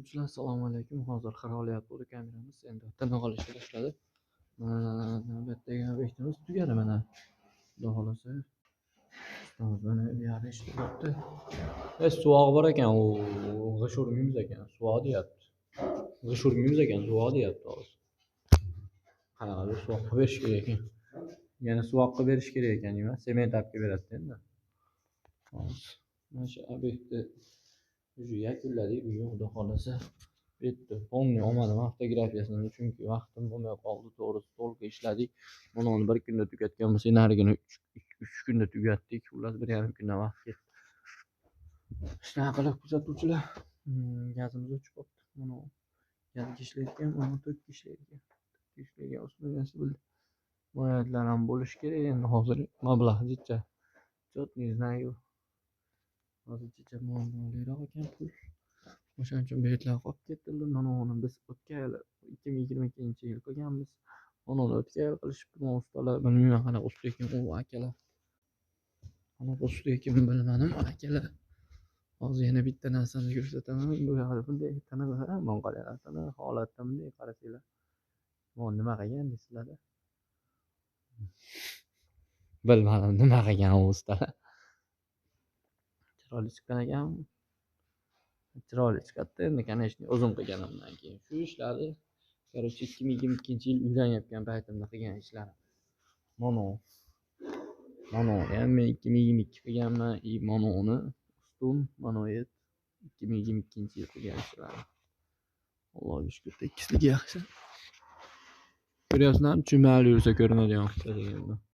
Assalomu alaykum. Hozir qirolyapti bo'ldi kameramiz. Endi tana olishga boshladi. Mana navbatdagi obyektimiz tugadi mana. Xudo xolasa. Ustoz mana buyoqda ishlayapti. Suvoq bor ekan, u g'ish urmaymiz ekan. Suvoq deyapti. G'ish urmaymiz ekan, suvoq deyapti hozir. Qanaqadir suvoq qilib berish kerak ekan. Yana suvoq qilib berish kerak ekan, nima? Sement olib beradi endi. Hozir mana shu obyektni yakunladik. Bugun xudo xolasa bitta polniy olmadim avtografiyasini, chunki vaqtim bo'lmay qoldi. To'g'risi to'liq ishladik. Mana uni bir kunda tugatganmiz, narigini 3 kunda tugatdik. Xullas 1,5 kundan vaqt ketdi. Shunaqa qilib kuzatuvchilar, gazimiz o'chib qolibdi. Mana gazga ishlaydigan, mana to'kka ishlaydigan. Ishlaydigan uskunasi bildi. Moyatlar ham bo'lishi kerak. Endi hozir mablag' jicha. Chot не знаю. Hozircha muammoliroq ekan pul. O'shaning uchun belgilar qolib ketdi. Mana uni biz o'tgan yil 2022-yil qilganmiz. Mana uni o'tgan yil qilishibdi ustalar. Bilmayman qanaqa usta ekan u akalar. Qanaqa usta ekan bilmadim akalar. Hozir yana bitta narsani ko'rsataman. Bu yoqda bunday tanaqa Mongoliyalarni holatda bunday qarasanglar. Bu nima qilgan deysizlar-da? Bilmadim nima qilgan u ustalar. Chiroyli chiqqan ekan. Chiroyli chiqadi endi, конечно, o'zim qilganimdan keyin. Shu ishlarni, короче, 2022-yil uylanyapgan paytimda qilgan ishlarim. Mana ham men 2022 qilganman, mana uni ustum, mana 2022-yil qilgan ishlarim. Allohga shukr, tekkisligi yaxshi. Ko'ryapsizlarmi? Cho'milib yursa ko'rinadigan qilsa deganda.